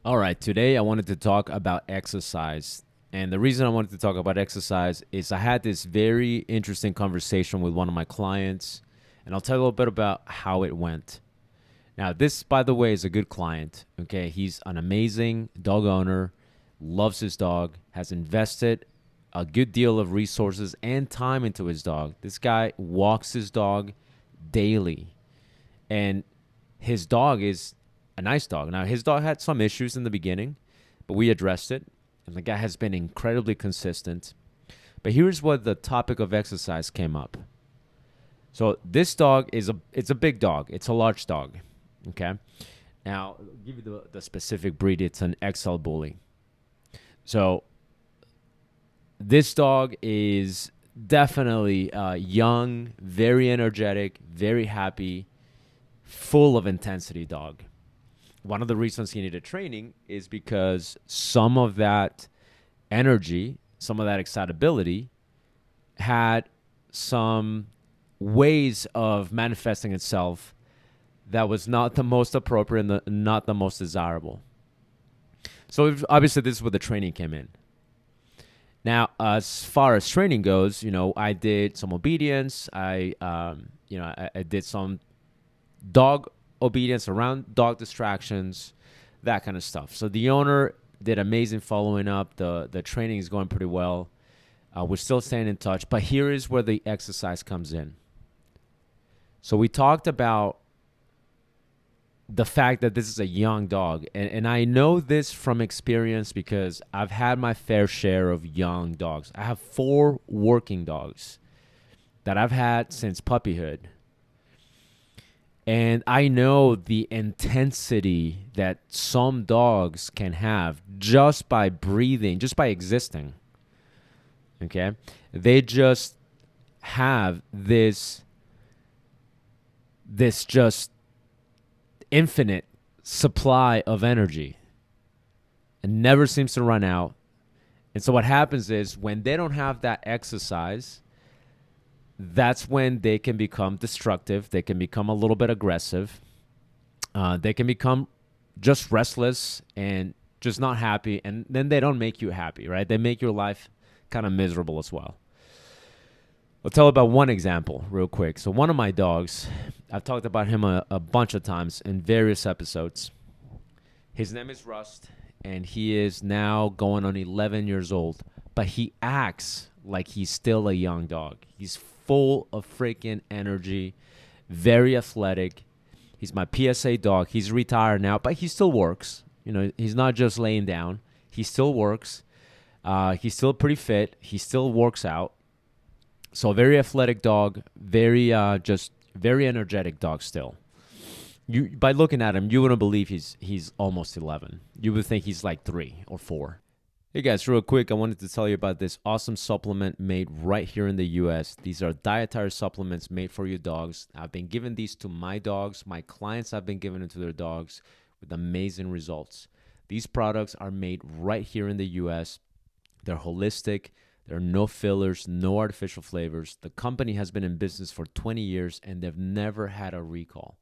All right, today I wanted to talk about exercise. And the reason I wanted to talk about exercise is I had this very interesting conversation with one of my clients, and I'll tell you a little bit about how it went. Now, this, by the way, is a good client. Okay, he's an amazing dog owner, loves his dog, has invested a good deal of resources and time into his dog. This guy walks his dog daily, and his dog is a nice dog. Now, his dog had some issues in the beginning, but we addressed it, and the guy has been incredibly consistent. But here's what the topic of exercise came up. So this dog is it's a big dog. It's a large dog. Okay. Now, I'll give you the specific breed. It's an XL bully. So this dog is definitely young, very energetic, very happy, full of intensity dog. One of the reasons he needed training is because some of that energy, some of that excitability had some ways of manifesting itself that was not the most appropriate and not the most desirable. So obviously this is where the training came in. Now, as far as training goes, I did some obedience. I did some dog obedience around dog distractions, that kind of stuff. So the owner did amazing following up. The training is going pretty well. We're still staying in touch, but here is where the exercise comes in. So we talked about the fact that this is a young dog. And I know this from experience because I've had my fair share of young dogs. I have 4 working dogs that I've had since puppyhood. And I know the intensity that some dogs can have just by breathing, just by existing. Okay? They just have this just infinite supply of energy. It never seems to run out. And so what happens is when they don't have that exercise, that's when they can become destructive. They can become a little bit aggressive. They can become just restless and just not happy. And then they don't make you happy, right? They make your life kind of miserable as well. I'll tell about one example real quick. So one of my dogs, I've talked about him a bunch of times in various episodes. His name is Rust, and he is now going on 11 years old. But he acts like he's still a young dog. He's full of freaking energy, very athletic. He's my PSA dog. He's retired now, but he still works. He's not just laying down. He still works. He's still pretty fit. He still works out. So a very athletic dog, very energetic dog still. You by looking at him, you wouldn't believe he's almost 11. You would think he's like 3 or 4. Hey guys, real quick, I wanted to tell you about this awesome supplement made right here in the US. These are dietary supplements made for your dogs. I've been giving these to my dogs. My clients have been giving it to their dogs with amazing results. These products are made right here in the US. They're holistic. There are no fillers, no artificial flavors. The company has been in business for 20 years and they've never had a recall.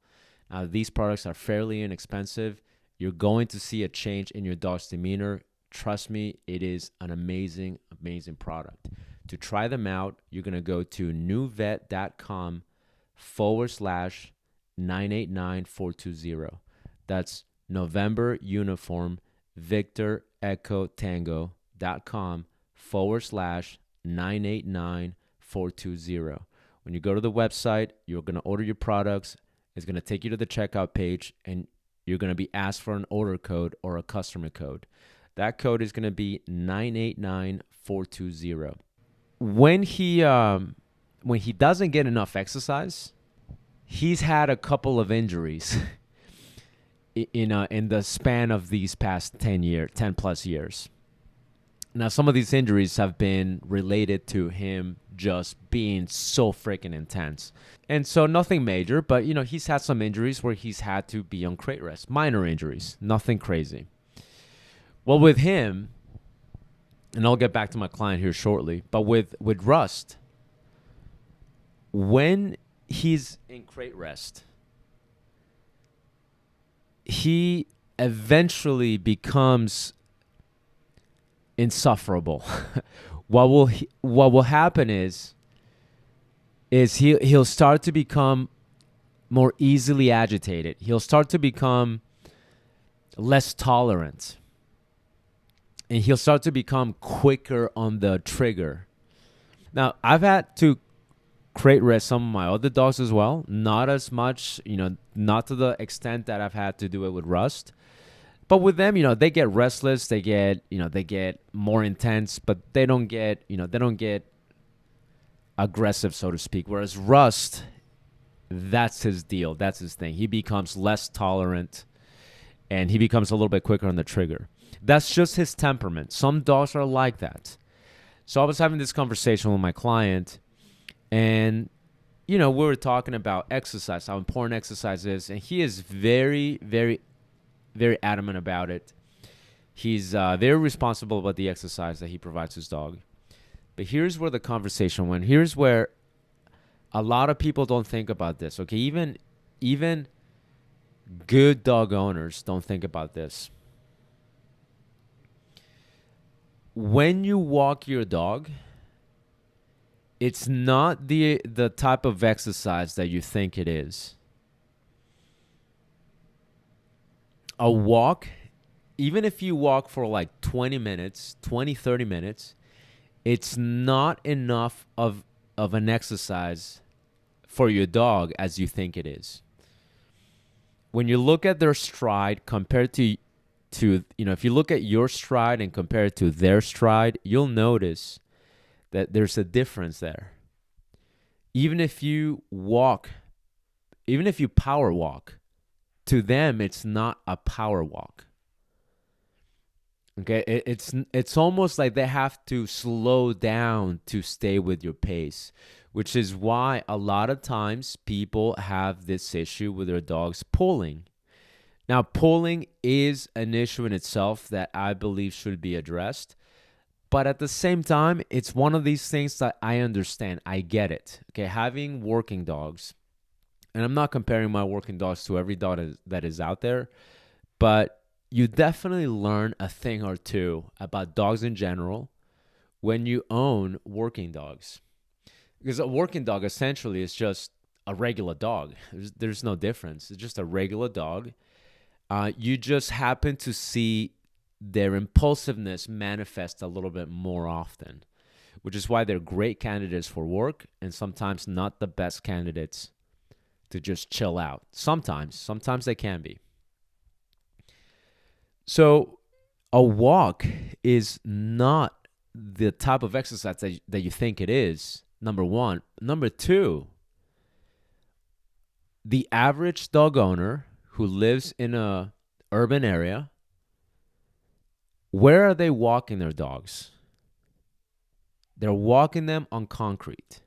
Now, these products are fairly inexpensive. You're going to see a change in your dog's demeanor. Trust me, it is an amazing, amazing product. To try them out, you're going to go to nuvet.com/989420. That's November Uniform Victor Echo Tango.com/989420. When you go to the website, you're going to order your products. It's going to take you to the checkout page, and you're going to be asked for an order code or a customer code. That code is going to be 989420. When he doesn't get enough exercise, he's had a couple of injuries in the span of these past 10 plus years. Now, some of these injuries have been related to him just being so freaking intense. And so nothing major, but, he's had some injuries where he's had to be on crate rest. Minor injuries, nothing crazy. Well, with him, and I'll get back to my client here shortly, but with Rust, when he's in crate rest, he eventually becomes insufferable. What will happen is he'll start to become more easily agitated. He'll start to become less tolerant, and he'll start to become quicker on the trigger. Now, I've had to crate rest some of my other dogs as well. Not as much, not to the extent that I've had to do it with Rust. But with them, they get restless. They get more intense, but they don't get aggressive, so to speak. Whereas Rust, that's his deal. That's his thing. He becomes less tolerant, and he becomes a little bit quicker on the trigger. That's just his temperament. Some dogs are like that. So I was having this conversation with my client, and, we were talking about exercise, how important exercise is, and he is very, very, very adamant about it. He's very responsible about the exercise that he provides his dog. But here's where the conversation went. Here's where a lot of people don't think about this. Okay, even good dog owners don't think about this. When you walk your dog, it's not the type of exercise that you think it is. A walk, even if you walk for like 20 minutes, 30 minutes, it's not enough of an exercise for your dog as you think it is. When you look at their stride compared to if you look at your stride and compare it to their stride, you'll notice that there's a difference there. Even if you power walk, to them it's not a power walk. Okay, it's almost like they have to slow down to stay with your pace, which is why a lot of times people have this issue with their dogs pulling. Now, pulling is an issue in itself that I believe should be addressed. But at the same time, it's one of these things that I understand. I get it. Okay, having working dogs, and I'm not comparing my working dogs to every dog that is out there, but you definitely learn a thing or two about dogs in general when you own working dogs. Because a working dog essentially is just a regular dog. There's no difference. It's just a regular dog. You just happen to see their impulsiveness manifest a little bit more often, which is why they're great candidates for work and sometimes not the best candidates to just chill out. Sometimes they can be. So a walk is not the type of exercise that you think it is, number one. Number two, the average dog owner who lives in a urban area, where are they walking their dogs? They're walking them on concrete.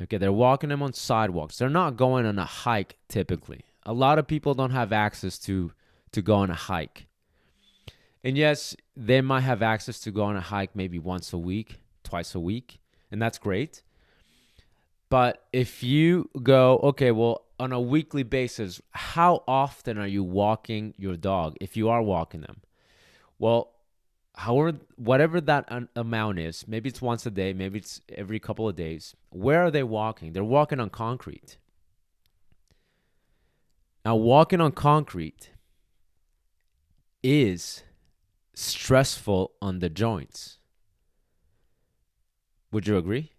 Okay, they're walking them on sidewalks. They're not going on a hike typically. A lot of people don't have access to go on a hike. And yes, they might have access to go on a hike maybe once a week, twice a week, and that's great. But if you go, okay, well, on a weekly basis, how often are you walking your dog if you are walking them? Well, whatever that amount is, maybe it's once a day, maybe it's every couple of days. Where are they walking? They're walking on concrete. Now, walking on concrete is stressful on the joints. Would you agree?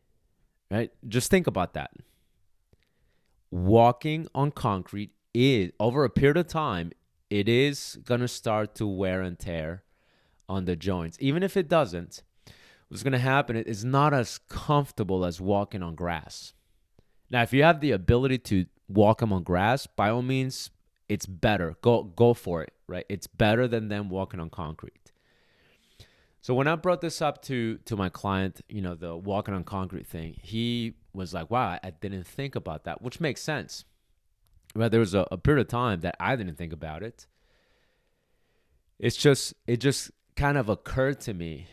Right? Just think about that. Walking on concrete is, over a period of time, it is going to start to wear and tear on the joints. Even if it doesn't, what's going to happen is not as comfortable as walking on grass. Now, if you have the ability to walk them on grass, by all means, it's better. Go for it, right? It's better than them walking on concrete. So when I brought this up to my client, the walking on concrete thing, he was like, wow, I didn't think about that, which makes sense. Right? There was a period of time that I didn't think about it. It just kind of occurred to me.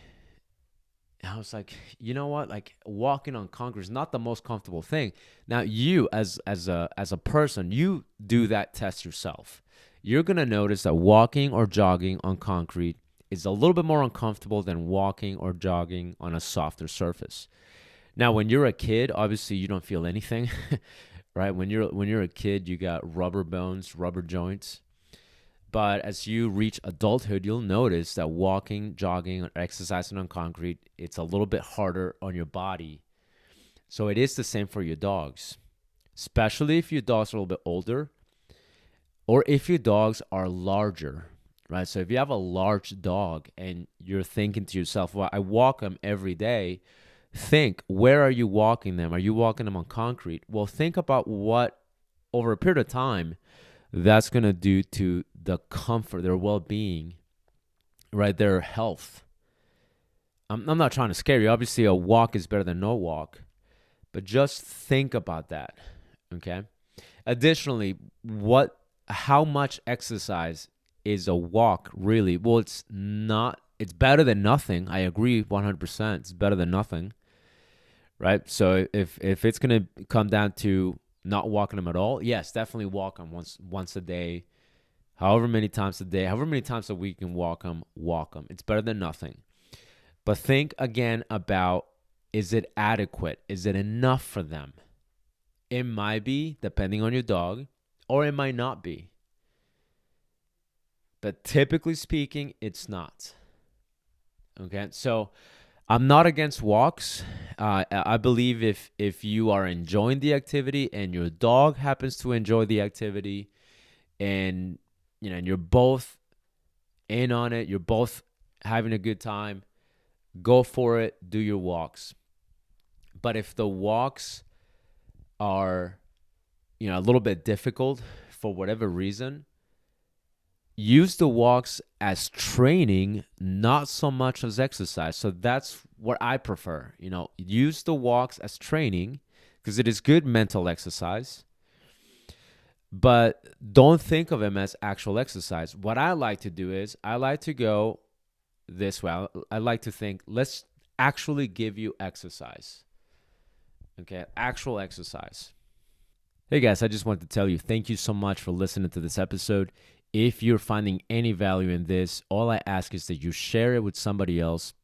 And I was like, you know what? Like, walking on concrete is not the most comfortable thing. Now, you as a person, you do that test yourself. you're going to notice that walking or jogging on concrete is a little bit more uncomfortable than walking or jogging on a softer surface. Now, when you're a kid, obviously you don't feel anything, right? When you're a kid, you got rubber bones, rubber joints. But as you reach adulthood, you'll notice that walking, jogging, or exercising on concrete, it's a little bit harder on your body. So it is the same for your dogs, especially if your dogs are a little bit older or if your dogs are larger, right? So if you have a large dog and you're thinking to yourself, well, I walk them every day, think, where are you walking them? Are you walking them on concrete? Well, think about what, over a period of time, that's going to do to the comfort, their well-being, right? Their health. I'm not trying to scare you. Obviously, a walk is better than no walk, but just think about that, okay? Additionally, how much exercise is a walk really? Well, it's better than nothing. I agree 100%. It's better than nothing, right? So if it's going to come down to not walking them at all, yes, definitely walk them once a day, however many times a day, however many times a week you can walk them. It's better than nothing. But think again about, is it adequate? Is it enough for them? It might be, depending on your dog, or it might not be. But typically speaking, it's not. Okay, so I'm not against walks. I believe if you are enjoying the activity and your dog happens to enjoy the activity, and and you're both in on it, you're both having a good time, go for it. Do your walks. But if the walks are a little bit difficult for whatever reason, use the walks as training, not so much as exercise. So that's what I prefer. Use the walks as training because it is good mental exercise, but don't think of them as actual exercise. What I like to do is I like to go this way. I like to think, let's actually give you exercise. Okay, actual exercise. Hey guys, I just wanted to tell you, thank you so much for listening to this episode. If you're finding any value in this, all I ask is that you share it with somebody else.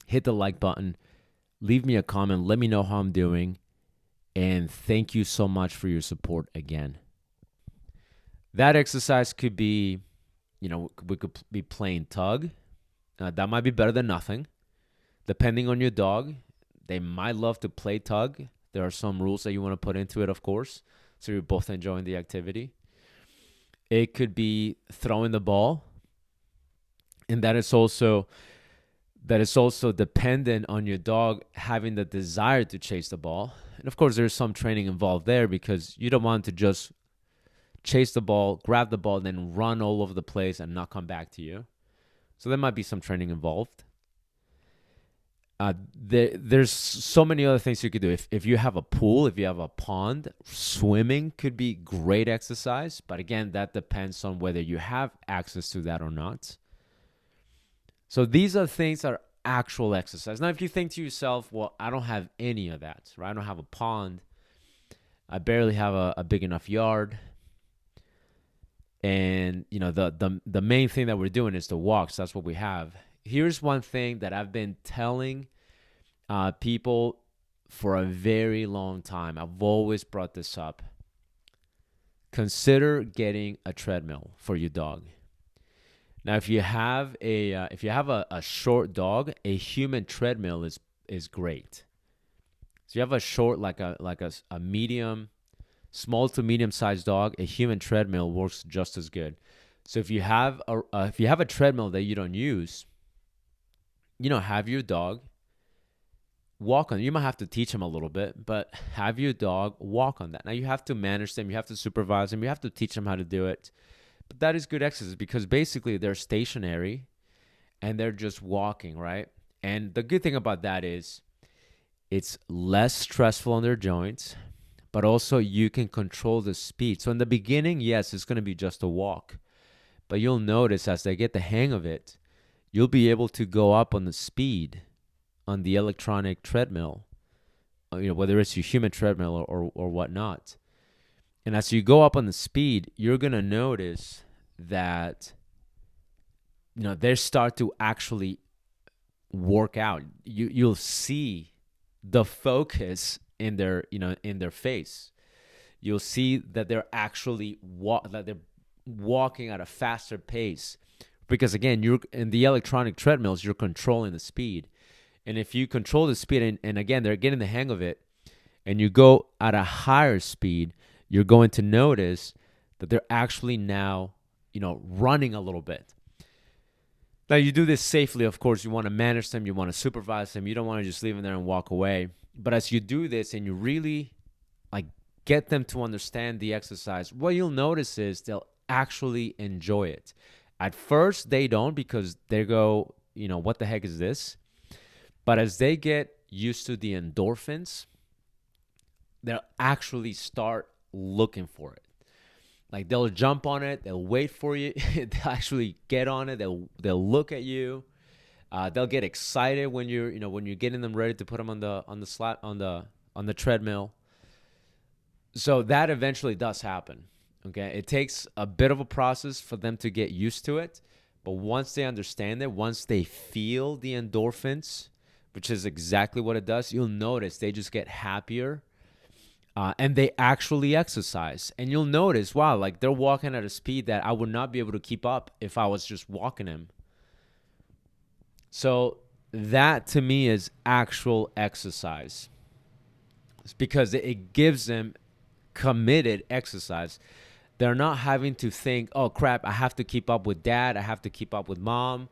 Hit the like button, leave me a comment, let me know how I'm doing, and thank you so much for your support again. That exercise could be, we could be playing tug. That might be better than nothing. Depending on your dog, they might love to play tug. There are some rules that you want to put into it, of course, so you're both enjoying the activity. It could be throwing the ball, and that is also dependent on your dog having the desire to chase the ball. And of course, there's some training involved there because you don't want to just chase the ball, grab the ball, and then run all over the place and not come back to you. So there might be some training involved. There's so many other things you could do. If you have a pool, if you have a pond, swimming could be great exercise. But again, that depends on whether you have access to that or not. So these are things that are actual exercise. Now, if you think to yourself, well, I don't have any of that, right? I don't have a pond. I barely have a big enough yard. And, the main thing that we're doing is the walks. That's what we have. Here's one thing that I've been telling people for a very long time. I've always brought this up. Consider getting a treadmill for your dog. Now, if you have a short dog, a human treadmill is great. So you have a short, like a medium, small to medium sized dog, a human treadmill works just as good. So if you have a treadmill that you don't use, have your dog walk on it. You might have to teach him a little bit, but have your dog walk on that. Now, you have to manage them. You have to supervise them. You have to teach them how to do it. But that is good exercise because basically they're stationary and they're just walking, right? And the good thing about that is it's less stressful on their joints, but also you can control the speed. So in the beginning, yes, it's going to be just a walk. But you'll notice as they get the hang of it, you'll be able to go up on the speed on the electronic treadmill, whether it's your human treadmill or whatnot. And as you go up on the speed, you're going to notice that, they start to actually work out. You'll see the focus in their face. You'll see that they're actually that they're walking at a faster pace, because again, you're in the electronic treadmills, you're controlling the speed. And if you control the speed, and again, they're getting the hang of it, and you go at a higher speed, you're going to notice that they're actually now, running a little bit. Now, you do this safely, of course. You want to manage them. You want to supervise them. You don't want to just leave them there and walk away. But as you do this and you really get them to understand the exercise, what you'll notice is they'll actually enjoy it. At first, they don't, because they go, what the heck is this? But as they get used to the endorphins, they'll actually start looking for it. Like, they'll jump on it, they'll wait for you, they'll actually get on it, they'll look at you, they'll get excited when you're getting them ready to put them on the treadmill. So that eventually does happen. Okay, it takes a bit of a process for them to get used to it, but once they understand it, once they feel the endorphins, which is exactly what it does, you'll notice they just get happier. And they actually exercise. And you'll notice, wow, they're walking at a speed that I would not be able to keep up if I was just walking them. So that, to me, is actual exercise. It's because it gives them committed exercise. They're not having to think, oh, crap, I have to keep up with dad. I have to keep up with mom.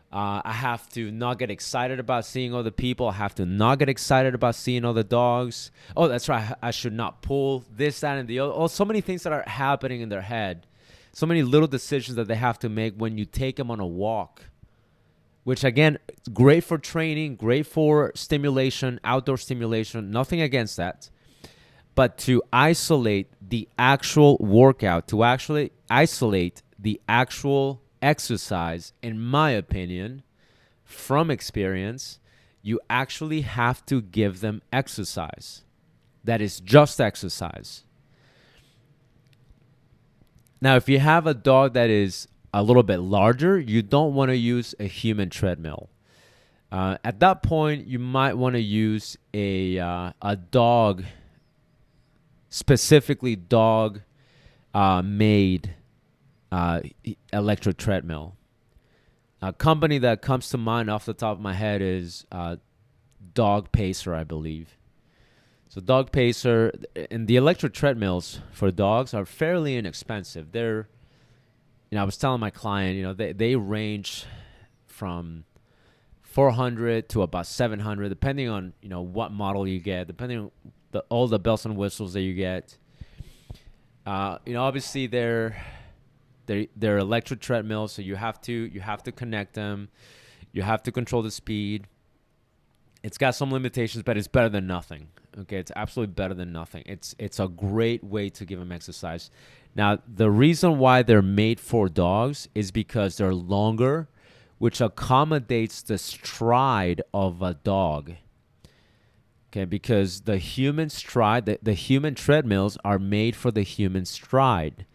I have to not get excited about seeing other people. I have to not get excited about seeing other dogs. Oh, that's right. I should not pull this, that, and the other. Oh, so many things that are happening in their head. So many little decisions that they have to make when you take them on a walk, which, again, it's great for training, great for stimulation, outdoor stimulation. Nothing against that. But to isolate the actual workout, to actually isolate the actual exercise, in my opinion, from experience, you actually have to give them exercise. That is just exercise. Now, if you have a dog that is a little bit larger, you don't want to use a human treadmill. At that point, you might want to use a dog, specifically dog made electric treadmill. A company that comes to mind off the top of my head is Dog Pacer, I believe. So Dog Pacer, and the electric treadmills for dogs are fairly inexpensive. They're, I was telling my client, they range from $400 to about $700, depending on what model you get, depending on all the bells and whistles that you get. Obviously they're electric treadmills, so you have to connect them. You have to control the speed. It's got some limitations, but it's better than nothing. Okay, it's absolutely better than nothing. It's a great way to give them exercise. Now, the reason why they're made for dogs is because they're longer, which accommodates the stride of a dog. Okay, because the human stride, the human treadmills are made for the human stride.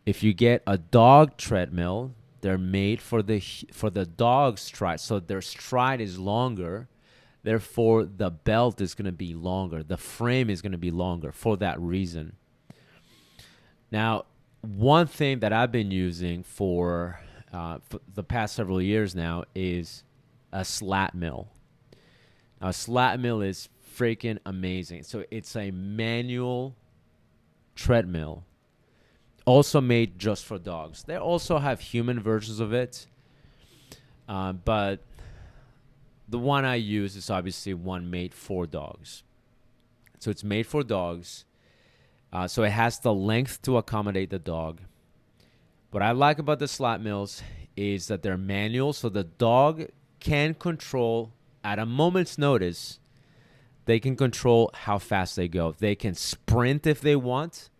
If you get a dog treadmill, they're made for the dog stride. So their stride is longer. Therefore, the belt is going to be longer. The frame is going to be longer for that reason. Now, one thing that I've been using for the past several years now is a slat mill. Now, a slat mill is freaking amazing. So it's a manual treadmill, also made just for dogs. They also have human versions of it, but the one I use is obviously one made for dogs. So it's made for dogs. So it has the length to accommodate the dog. What I like about the slat mills is that they're manual, so the dog can control at a moment's notice. They can control how fast they go. They can sprint if they want.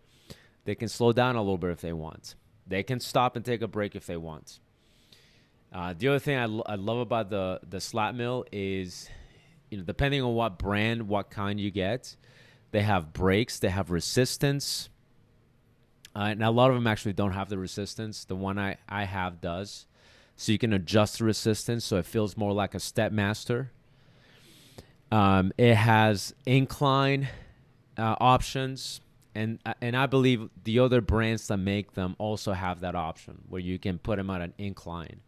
They can slow down a little bit if they want. They can stop and take a break if they want. The other thing I love about the slat mill is, depending on what brand, what kind you get, they have brakes, they have resistance. And a lot of them actually don't have the resistance. The one I have does. So you can adjust the resistance so it feels more like a Stepmaster. It has incline options, and I believe the other brands that make them also have that option where you can put them at an incline.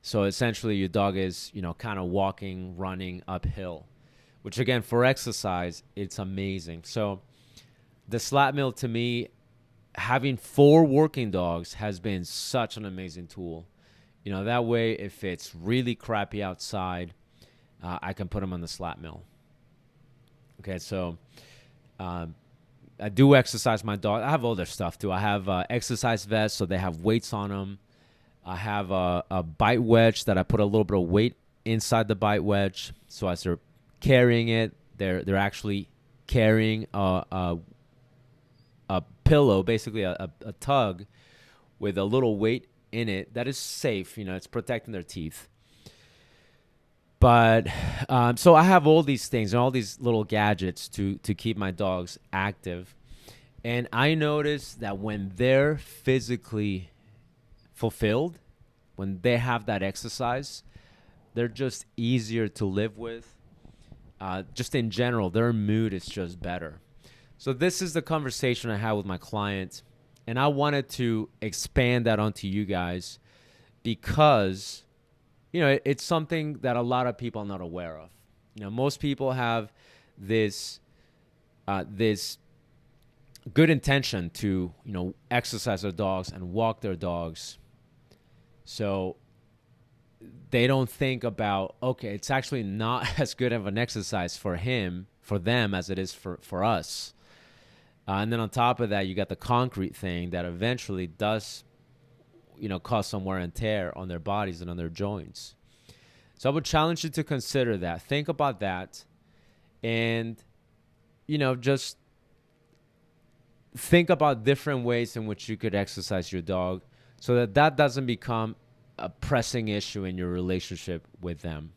So essentially, your dog is, kind of walking, running uphill, which again, for exercise, it's amazing. So the Slap Mill, to me, having 4 working dogs has been such an amazing tool. That way, if it's really crappy outside, I can put them on the Slap Mill. Okay, so I do exercise my dog. I have other stuff too. I have exercise vests, so they have weights on them. I have a bite wedge that I put a little bit of weight inside the bite wedge. So as they're carrying it, they're actually carrying a pillow, basically a tug with a little weight in it that is safe. It's protecting their teeth. But so I have all these things and all these little gadgets to keep my dogs active. And I notice that when they're physically fulfilled, when they have that exercise, they're just easier to live with. Just in general, their mood is just better. So this is the conversation I had with my client, and I wanted to expand that onto you guys because, it's something that a lot of people are not aware of. Most people have this good intention to, exercise their dogs and walk their dogs. So they don't think about, okay, it's actually not as good of an exercise for them, as it is for us. And then on top of that, you got the concrete thing that eventually does, cause some wear and tear on their bodies and on their joints. So I would challenge you to consider that. Think about that. And, just think about different ways in which you could exercise your dog so that doesn't become a pressing issue in your relationship with them.